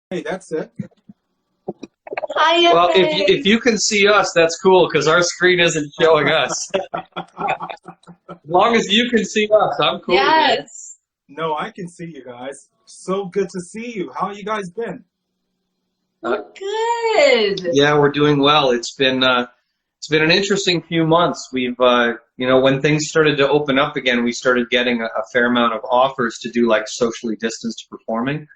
Hey, that's it. Hi, Well, Evan. if you can see us, that's cool because our screen isn't showing us. As long as you can see us, I'm cool, man. Yes. No, I can see you guys. So good to see you. How you guys been? Uh, We're good. yeah, we're doing well. It's been an interesting few months. When things started to open up again, we started getting a fair amount of offers to do like socially distanced performing.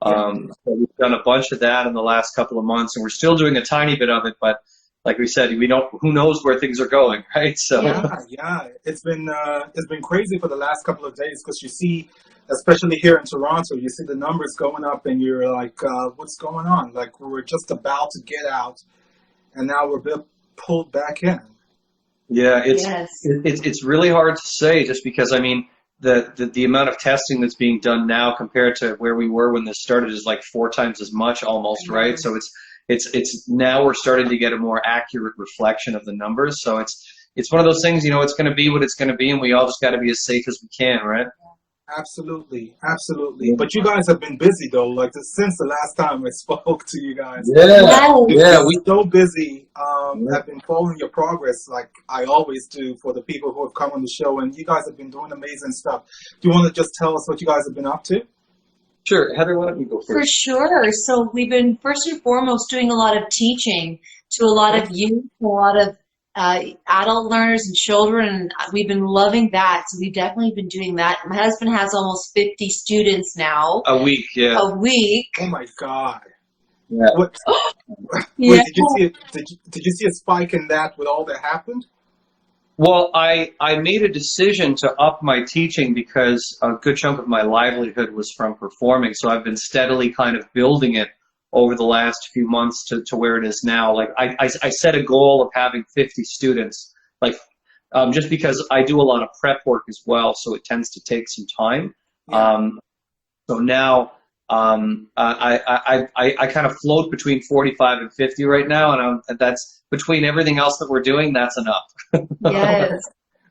Yeah, So we've done a bunch of that in the last couple of months, and we're still doing a tiny bit of it. But like we said, we don't. Who knows where things are going, right? So Yeah. yeah. It's been crazy for the last couple of days because you see, especially here in Toronto, you see the numbers going up, and you're like, what's going on? Like we were just about to get out, and now we're being pulled back in. yeah, Yes. it's really hard to say just because I mean the amount of testing that's being done now compared to where we were when this started is like four times as much almost, right? Mhm. So it's now we're starting to get a more accurate reflection of the numbers. So it's one of those things, it's going to be what it's going to be, and we all just got to be as safe as we can, right? Absolutely, absolutely. Yeah, But you guys have been busy though. Like since the last time I spoke to you guys, yeah, you've yeah. Yes. been so busy. Yeah. I've been following your progress like I always do for the people who have come on the show, and you guys have been doing amazing stuff. Do you want to just tell us what you guys have been up to? Sure, Heather, why don't you go For first? sure. So we've been first and foremost doing a lot of teaching to a lot of youth, a lot of adult learners and children, and we've been loving that. So we've definitely been doing that. My husband has almost 50 students now A week, yeah, a week. Oh my God! yeah. What? Yeah. Wait, did you see it? Did you see a spike in that with all that happened? Well, I made a decision to up my teaching because a good chunk of my livelihood was from performing. So I've been steadily kind of building it over the last few months to where it is now. Like I set a goal of having 50 students, like just because I do a lot of prep work as well, so it tends to take some time. Yeah. Um, so now I kind of float between 45 and 50 right now, and that's between everything else that we're doing, that's enough. Yes.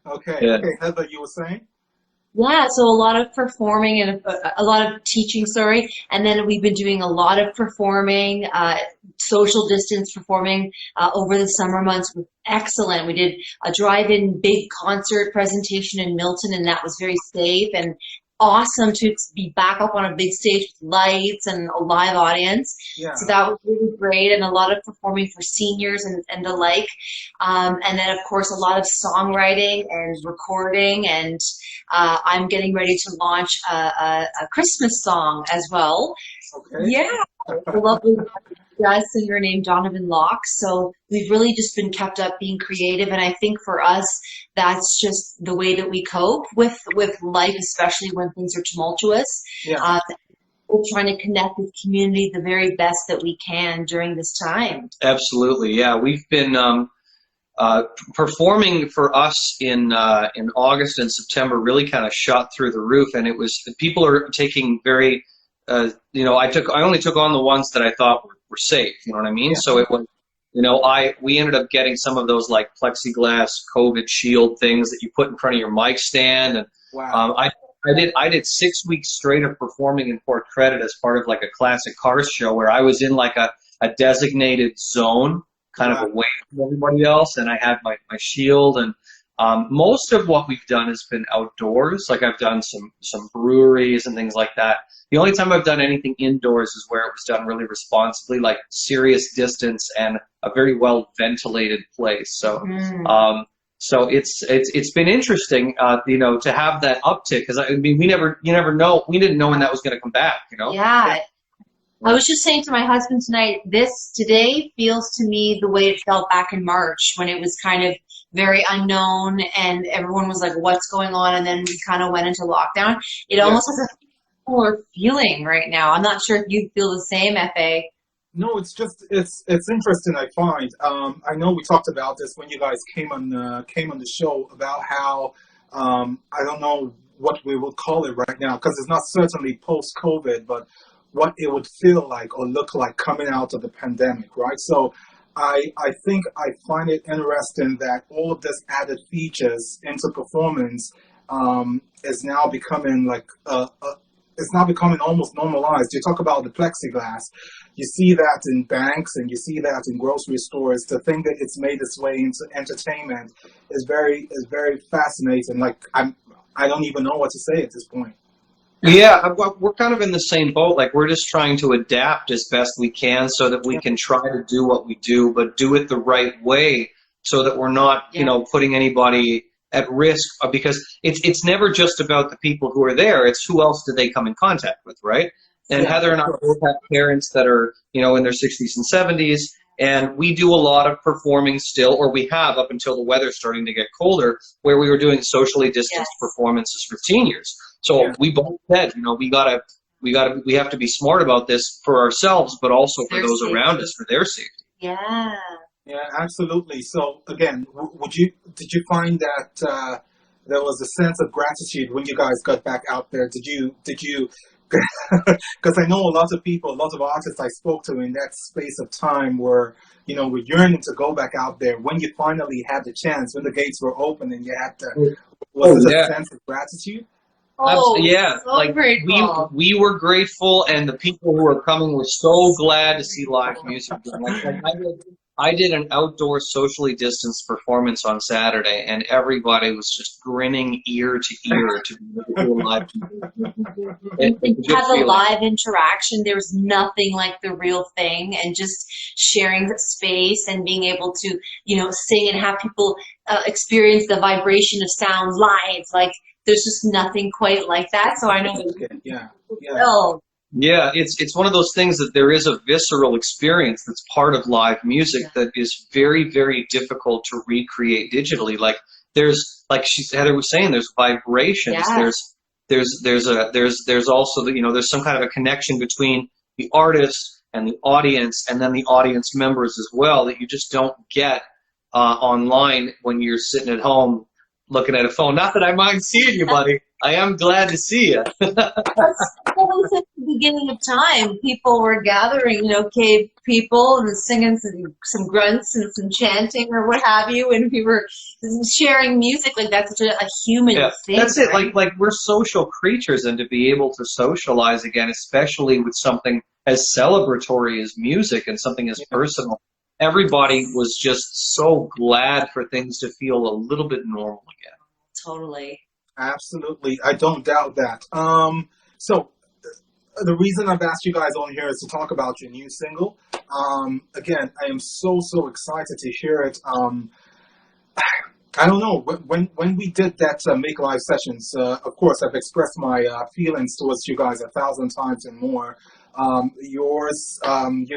Okay. Yeah. Okay. Heather, you were saying? Yeah, so a lot of performing and a lot of teaching, sorry, and then we've been doing a lot of performing, social distance performing over the summer months was excellent. We did a drive-in big concert presentation in Milton, and that was very safe and awesome to be back up on a big stage with lights and a live audience. So Yeah. that was really great, and a lot of performing for seniors and the like. And then, of course, a lot of songwriting and recording and I'm getting ready to launch a Christmas song as well. Okay. Yeah, a lovely jazz singer named Donovan Locke. So we've really just been kept up being creative, and I think for us, that's just the way that we cope with life, especially when things are tumultuous. Yeah. Uh, we're trying to connect with community the very best that we can during this time. Absolutely, yeah. We've been uh, performing for us in August and September. Really kind of shot through the roof, and it was people are taking very, I only took on the ones that I thought were safe. You know what I mean? Yeah. So it was, we ended up getting some of those like plexiglass COVID shield things that you put in front of your mic stand, and Wow. um, I. I did 6 weeks straight of performing in Port Credit as part of like a classic cars show where I was in like a designated zone kind of Wow. away from everybody else, and I had my shield. And most of what we've done has been outdoors. Like I've done some breweries and things like that. The only time I've done anything indoors is where it was done really responsibly, like serious distance and a very well ventilated place. So. Mm. So it's been interesting, to have that uptick because I mean you never know, we didn't know when that was going to come back, you know. Yeah. Yeah, I Yeah. was just saying to my husband tonight, this today feels to me the way it felt back in March when it was kind of very unknown and everyone was like, what's going on? And then we kind of went into lockdown. It Yeah. almost has a similar feeling right now. I'm not sure if you feel the same, FA. No, it's interesting. I find I know we talked about this when you guys came on the show about how I don't know what we would call it right now because it's not certainly post COVID, but what it would feel like or look like coming out of the pandemic, right? So I think I find it interesting that all of this added features into performance is now becoming like it's now becoming almost normalized. You talk about the plexiglass. You see that in banks and you see that in grocery stores. To think that it's made its way into entertainment is very fascinating. Like I don't even know what to say at this point. Yeah, we're kind of in the same boat. Like, we're just trying to adapt as best we can so that we can try to do what we do, but do it the right way so that we're not, you know, putting anybody at risk, because it's never just about the people who are there. It's who else do they come in contact with, right? And Heather and I both have parents that are, you know, in their 60s and 70s, and we do a lot of performing still, or we have up until the weather's starting to get colder, where we were doing socially distanced performances for seniors. So we both said, you know, we have to be smart about this for ourselves, but also for those around us, for their safety. Yeah. Yeah, absolutely. So again, did you find that there was a sense of gratitude when you guys got back out there? Did you? Because I know a lot of people, a lot of artists I spoke to in that space of time were, you know, were yearning to go back out there. When you finally had the chance, when the gates were open and you had to, was it a sense of gratitude? Oh, yeah, so like grateful. we were grateful, and the people who were coming were so glad to see live music. Like I did an outdoor socially distanced performance on Saturday, and everybody was just grinning ear to ear to be able to do live music. Have a live interaction. There's nothing like the real thing, and just sharing space and being able to, you know, sing and have people experience the vibration of sound live. Like, there's just nothing quite like that. So I know that yeah, it's one of those things that there is a visceral experience that's part of live music that is very, very difficult to recreate digitally. Like, there's, like Heather was saying, there's vibrations. There's also the, you know, there's some kind of a connection between the artist and the audience, and then the audience members as well, that you just don't get online when you're sitting at home looking at a phone. Not that I mind seeing you, buddy. I am glad to see you. Since the beginning of time, people were gathering, you know, cave people and singing some grunts and some chanting or what have you, and we were sharing music. Like, that's such a human thing. That's it. Like we're social creatures, and to be able to socialize again, especially with something as celebratory as music and something as personal. Everybody was just so glad for things to feel a little bit normal again. Totally. Absolutely. I don't doubt that. So the reason I've asked you guys on here is to talk about your new single. Again, I am so excited to hear it. I don't know, when we did that Make Live sessions, of course, I've expressed my feelings towards you guys 1,000 times and more. You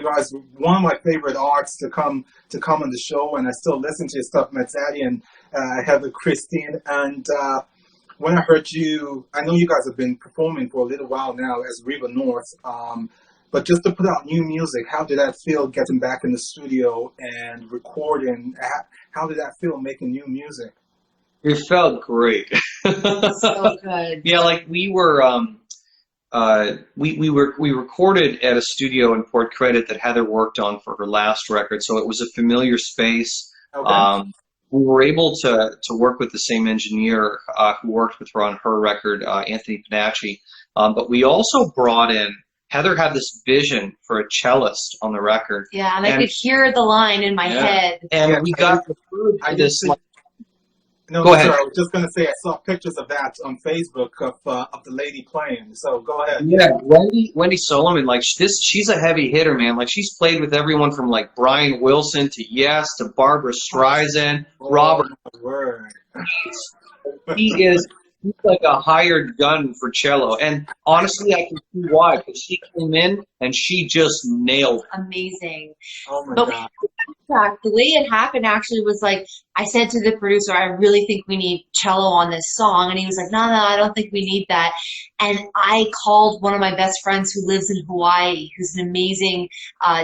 guys were one of my favorite artists to come on the show, and I still listen to your stuff, Matt Zaddy and Heather Christine. And when I heard you, I know you guys have been performing for a little while now as Riva North, but just to put out new music, how did that feel getting back in the studio and recording? How did that feel making new music? It felt great. So good. Yeah, like we were. We recorded at a studio in Port Credit that Heather worked on for her last record, so it was a familiar space. Okay. We were able to work with the same engineer who worked with her on her record, Anthony Panacci. But we also brought in, Heather had this vision for a cellist on the record. Yeah, and I could hear the line in my head. And we got this. No, go ahead. Sorry, I was just going to say I saw pictures of that on Facebook of the lady playing. So go ahead. Yeah, Wendy Solomon, like she's a heavy hitter, man. Like, she's played with everyone from like Brian Wilson to Yes to Barbara Streisand, Robert. Word. He's like a hired gun for cello, and honestly, I can see why. Because she came in and she just nailed it. Amazing. Oh my God. The way it happened actually was like, I said to the producer, I really think we need cello on this song. And he was like, no, I don't think we need that. And I called one of my best friends who lives in Hawaii, who's an amazing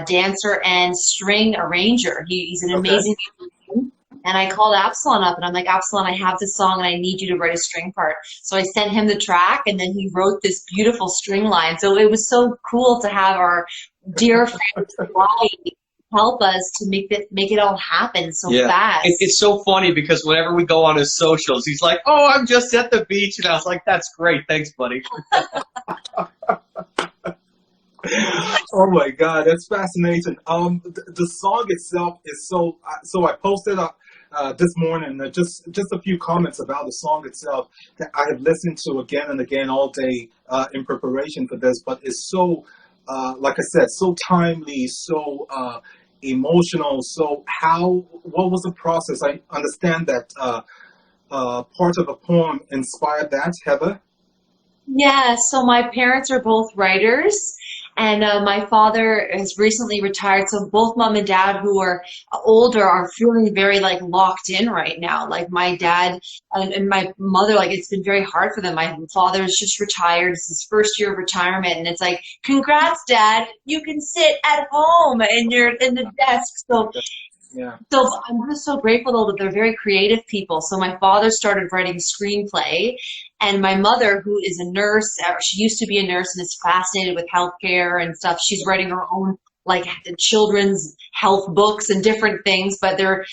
dancer and string arranger. He's an amazing musician. And I called Absalon up, and I'm like, Absalon, I have this song, and I need you to write a string part. So I sent him the track, and then he wrote this beautiful string line. So it was so cool to have our dear friend Hawaii help us to make it all happen so fast. It's so funny because whenever we go on his socials, he's like, "Oh, I'm just at the beach," and I was like, "That's great, thanks, buddy." Oh my God, that's fascinating. The song itself is so. I posted up this morning just a few comments about the song itself that I have listened to again and again all day in preparation for this. But it's so, like I said, so timely, so emotional. So what was the process? I understand that part of a poem inspired that, Heather. Yeah, so my parents are both writers, and my father has recently retired. So both mom and dad, who are older, are feeling very like locked in right now. Like my dad and my mother, like it's been very hard for them. My father's just retired; it's his first year of retirement, and it's like, congrats, Dad! You can sit at home and you're in the desk. Yeah. So I'm just so grateful though that they're very creative people. So my father started writing screenplay, and my mother, who is a nurse, she used to be a nurse and is fascinated with healthcare and stuff. She's writing her own like children's health books and different things, but they're,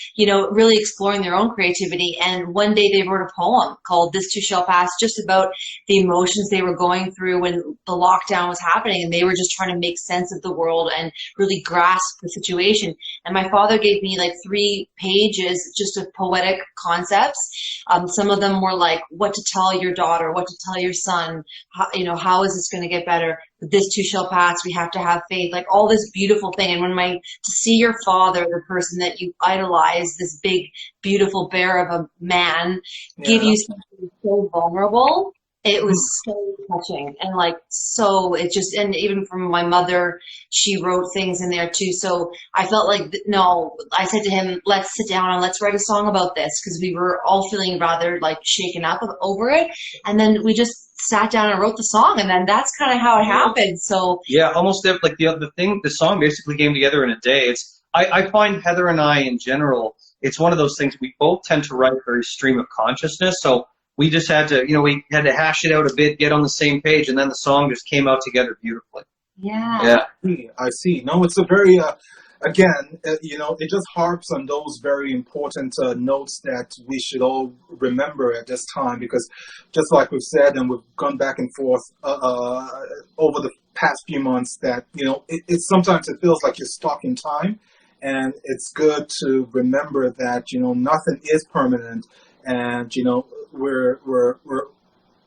really exploring their own creativity. And one day they wrote a poem called This Too Shall Pass, just about the emotions they were going through when the lockdown was happening. And they were just trying to make sense of the world and really grasp the situation. And my father gave me like 3 pages just of poetic concepts. Some of them were like what to tell your daughter, what to tell your son, how is this going to get better? But this too shall pass. We have to have faith, like all this beautiful thing. And to see your father, the person that you idolize, this big, beautiful bear of a man, give Yeah. you something so vulnerable, it was so touching. And like, so it just, and even from my mother, she wrote things in there too. So I felt like, no, I said to him, let's sit down and let's write a song about this, because we were all feeling rather like shaken up over it. And then we just sat down and wrote the song, and then that's kind of how it happened. So Yeah, almost like the song basically came together in a day. I find Heather and I in general, it's one of those things we both tend to write very stream of consciousness. So we just had to, we had to hash it out a bit, get on the same page, and then the song just came out together beautifully. yeah. Yeah. I see. No, it's a very, again, it just harps on those very important notes that we should all remember at this time, because just like we've said, and we've gone back and forth over the past few months, that, sometimes it feels like you're stuck in time. And it's good to remember that, nothing is permanent. And, we're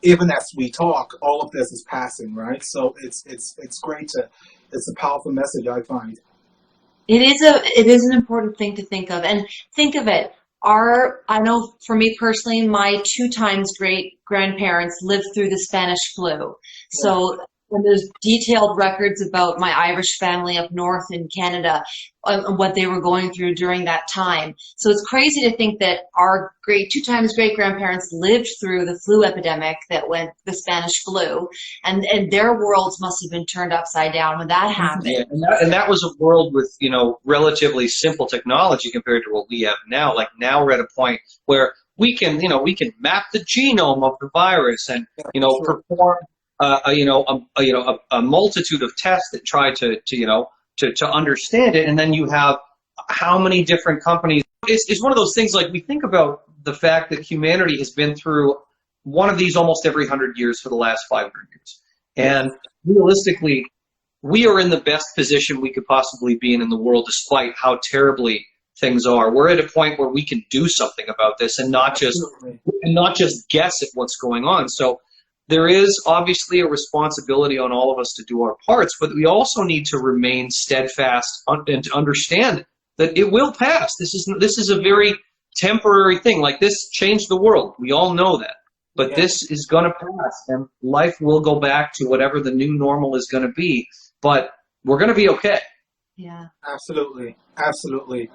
even as we talk, all of this is passing, right? So it's great it's a powerful message, I find. It is an important thing to think of. And think of it. I know for me personally, my 2 times great grandparents lived through the Spanish flu. Yeah. So, and there's detailed records about my Irish family up north in Canada, what they were going through during that time. So it's crazy to think that our 2 times great grandparents lived through the flu epidemic that went, the Spanish flu, and their worlds must have been turned upside down when that happened. Yeah, and that was a world with, relatively simple technology compared to what we have now. Like now we're at a point where we can map the genome of the virus and, Sure. perform, a multitude of tests that try to understand it. And then you have how many different companies. It's one of those things, like we think about the fact that humanity has been through one of these almost every 100 years for the last 500 years. And realistically, we are in the best position we could possibly be in the world, despite how terribly things are. We're at a point where we can do something about this and not just guess at what's going on. So there is obviously a responsibility on all of us to do our parts, but we also need to remain steadfast and to understand that it will pass. This is a very temporary thing. Like, this changed the world. We all know that. But this is going to pass, and life will go back to whatever the new normal is going to be. But we're going to be okay. Yeah. Absolutely. Absolutely.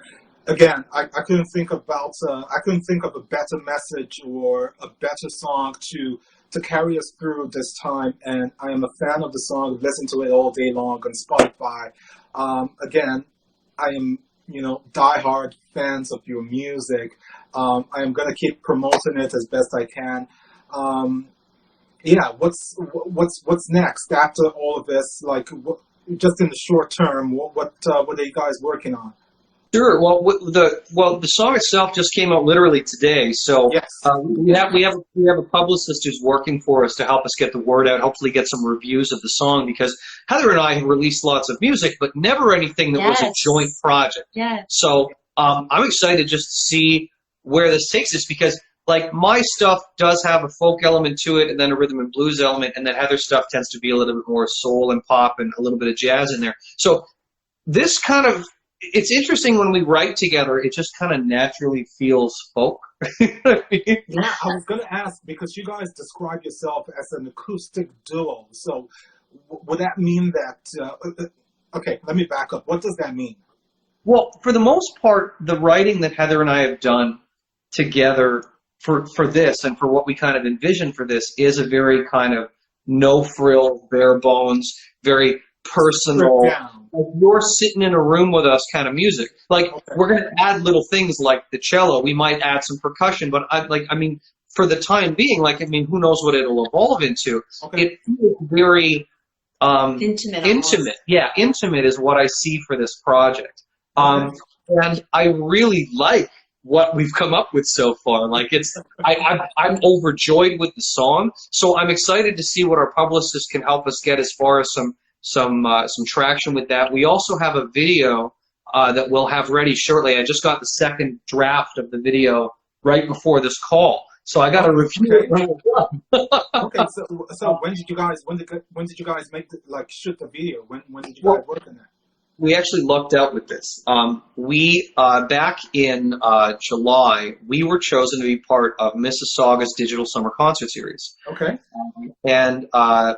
Again, I couldn't think of a better message or a better song to carry us through this time. And I am a fan of the song. I've listened to it all day long on Spotify. Again, I am, diehard fans of your music. I am going to keep promoting it as best I can. What's next after all of this? Like, just in the short term, what are you guys working on? Sure. Well, the song itself just came out literally today. So Yes. we have a publicist who's working for us to help us get the word out. Hopefully, get some reviews of the song, because Heather and I have released lots of music, but never anything that was a joint project. Yeah. So I'm excited just to see where this takes us, because like my stuff does have a folk element to it, and then a rhythm and blues element, and then Heather's stuff tends to be a little bit more soul and pop and a little bit of jazz in there. So this kind of, it's interesting when we write together, it just kind of naturally feels folk. Yeah, I was going to ask, because you guys describe yourself as an acoustic duo. So would that mean that, okay, let me back up. What does that mean? Well, for the most part, the writing that Heather and I have done together for this and for what we kind of envision for this is a very kind of no-frills, bare bones, very personal, like you're sitting in a room with us kind of music. Like, we're going to add little things like the cello. We might add some percussion, but for the time being, who knows what it'll evolve into. It feels very intimate. Yeah, intimate is what I see for this project. And I really like what we've come up with so far. Like, I'm overjoyed with the song, so I'm excited to see what our publicist can help us get as far as some traction with that. We also have a video that we'll have ready shortly. I just got the second draft of the video right before this call, so I got to review it when we're done. Okay, so when did you guys make shoot the video? When did you guys work on that? We actually lucked out with this. We back in July, we were chosen to be part of Mississauga's digital summer concert series. Okay. And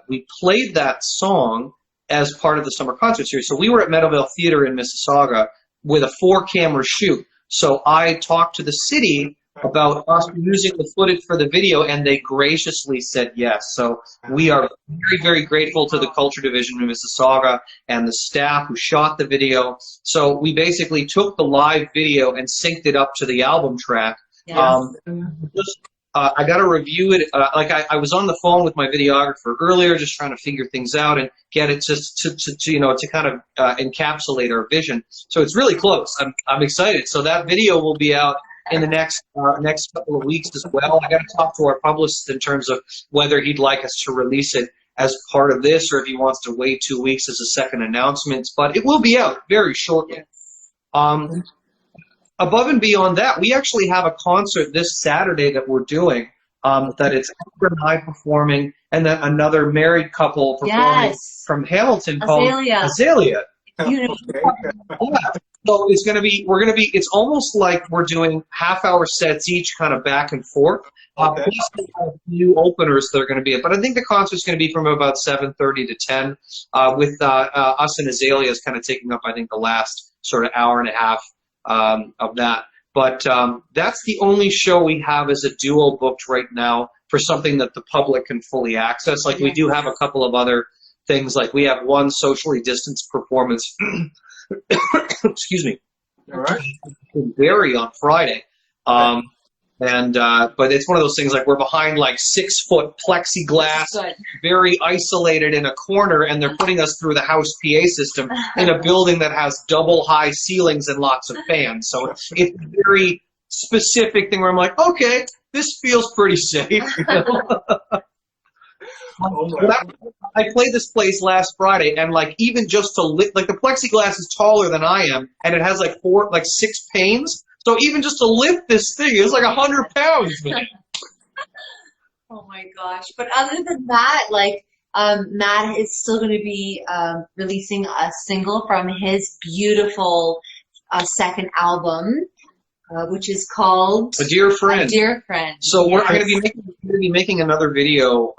we played that song as part of the summer concert series. So we were at Meadowvale Theater in Mississauga with a 4-camera shoot. So I talked to the city about us using the footage for the video, and they graciously said yes. So we are very, very grateful to the Culture Division of Mississauga and the staff who shot the video. So we basically took the live video and synced it up to the album track. Yes. I got to review it. I was on the phone with my videographer earlier, just trying to figure things out and get it to kind of encapsulate our vision. So it's really close. I'm excited. So that video will be out in the next couple of weeks as well. I got to talk to our publicist in terms of whether he'd like us to release it as part of this, or if he wants to wait 2 weeks as a second announcement. But it will be out very shortly. Above and beyond that, we actually have a concert this Saturday that we're doing. That it's Heather and I performing, and then another married couple performing from Hamilton called Azalea. So it's going to be, it's almost like we're doing half-hour sets each, kind of back and forth. Plus we have new openers that are going to be it. But I think the concert's going to be from about 7:30 to 10, with us and Azalea's kind of taking up, I think, the last sort of hour and a half of that. But that's the only show we have as a duo booked right now for something that the public can fully access. Like, we do have a couple of other things. Like, we have one socially distanced performance excuse me. All right. In Barrie on Friday. But it's one of those things, like, we're behind like 6-foot plexiglass, very isolated in a corner, and they're putting us through the house PA system in a building that has double high ceilings and lots of fans. So it's a very specific thing where I'm like, okay, this feels pretty safe. I played this place last Friday, and like, even just to lift, like, the plexiglass is taller than I am, and it has like 6 panes. So even just to lift this thing is like 100 pounds. Oh my gosh! But other than that, like, Matt is still going to be releasing a single from his beautiful second album. Which is called A Dear Friend. A Dear Friend. So we're going to be making another video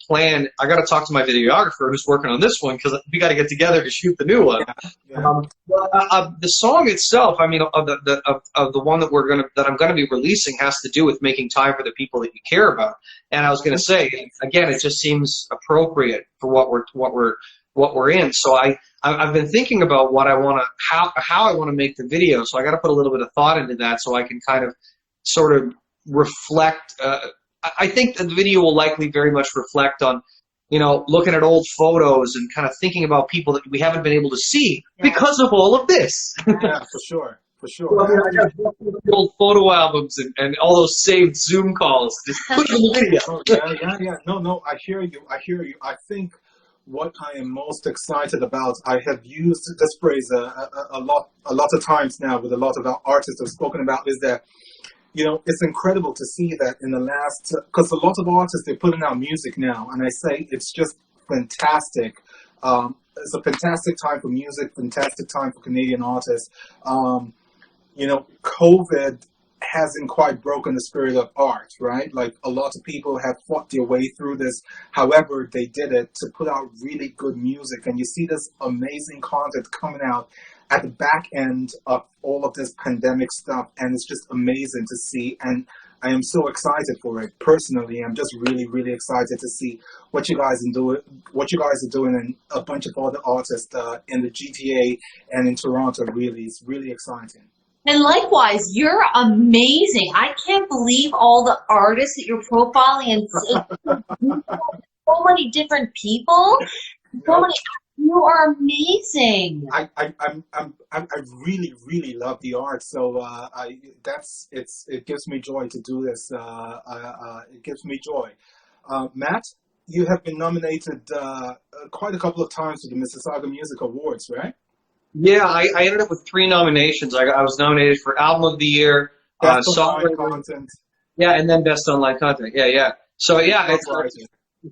plan. I got to talk to my videographer who's working on this one, because we got to get together to shoot the new one. The song itself, I mean, of the one that I'm going to be releasing, has to do with making time for the people that you care about. And I was going to say, again, it just seems appropriate for what we're in. So I've been thinking about what I want to, how I want to make the video. So I got to put a little bit of thought into that, so I can kind of sort of reflect. I think that the video will likely very much reflect on, looking at old photos and kind of thinking about people that we haven't been able to see because of all of this. Yeah, for sure. for sure. Well, yeah, I got the old photo albums and all those saved Zoom calls. Just put the video. Oh, yeah. No, I hear you. I think what I am most excited about, I have used this phrase a lot of times now with a lot of our artists have spoken about, is that, you know, it's incredible to see that in the last, because a lot of artists, they're putting out music now, and I say it's just fantastic. It's a fantastic time for music, fantastic time for Canadian artists. You know, COVID hasn't quite broken the spirit of art, right? Like, a lot of people have fought their way through this. However, they did it to put out really good music. And you see this amazing content coming out at the back end of all of this pandemic stuff. And it's just amazing to see. And I am so excited for it. Personally, I'm just really, really excited to see what you guys are doing, and a bunch of other artists in the GTA and in Toronto. Really, it's really exciting. And likewise, you're amazing. I can't believe all the artists that you're profiling, and so many different people. You are amazing. I really, really love the art. So it gives me joy to do this. It gives me joy. Matt, you have been nominated quite a couple of times for the Mississauga Music Awards, right? Yeah, I ended up with 3 nominations. I was nominated for Album of the Year, Best Online Content. Yeah, and then Best Online Content. Yeah. So yeah, it's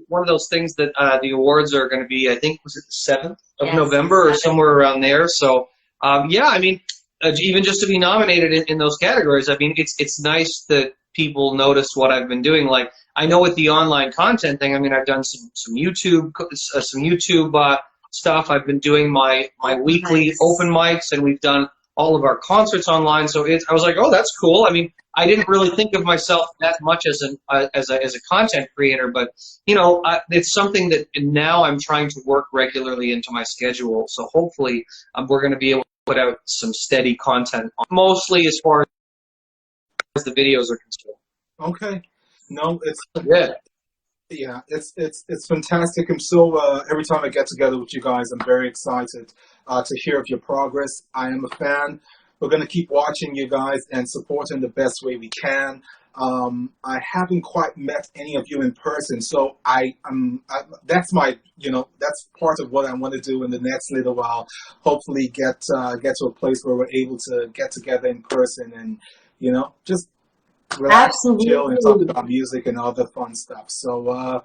one of those things that the awards are going to be. I think was it the 7th of November or somewhere around there. So yeah, I mean, even just to be nominated in those categories, I mean, it's nice that people notice what I've been doing. Like, I know with the online content thing, I mean, I've done some YouTube stuff. I've been doing my weekly open mics, and we've done all of our concerts online. So I was like, oh, that's cool. I mean, I didn't really think of myself that much as a content creator, but you know, it's something that now I'm trying to work regularly into my schedule. So hopefully, we're going to be able to put out some steady content, mostly as far as the videos are concerned. Okay. No, it's yeah. Yeah, it's fantastic. I'm so every time I get together with you guys, I'm very excited to hear of your progress. I am a fan. We're going to keep watching you guys and supporting the best way we can. I haven't quite met any of you in person, so that's my, you know, that's part of what I want to do in the next little while. Hopefully, get to a place where we're able to get together in person and, you know, just relax, chill, and talk about music and other fun stuff. So,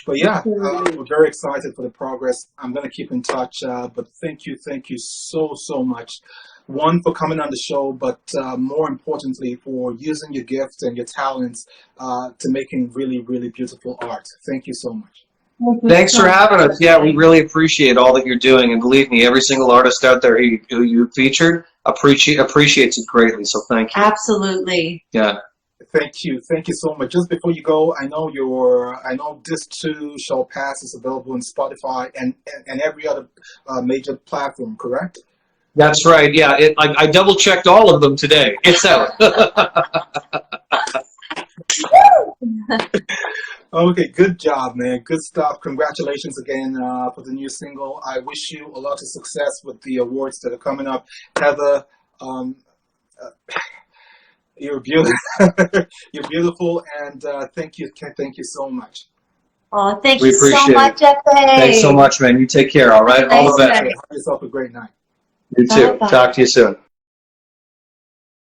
but yeah, we're very excited for the progress. I'm going to keep in touch, but thank you so much. One, for coming on the show, but more importantly, for using your gifts and your talents to making really, really beautiful art. Thank you so much. Thanks for having us. Yeah, we really appreciate all that you're doing, and believe me, every single artist out there who you featured appreciates it greatly. So thank you. Absolutely. Yeah. Thank you so much. Just before you go, I know this too shall pass is available on Spotify and every other major platform, correct? That's right. Yeah, I double checked all of them today. It's out. Okay, good job, man. Good stuff. Congratulations again for the new single. I wish you a lot of success with the awards that are coming up. Heather, you're beautiful. You're beautiful, and thank you so much. Oh, thank you so much, Epe. Thanks so much, man. You take care. All right. All the best. Have yourself a great night. You too. Talk to you soon.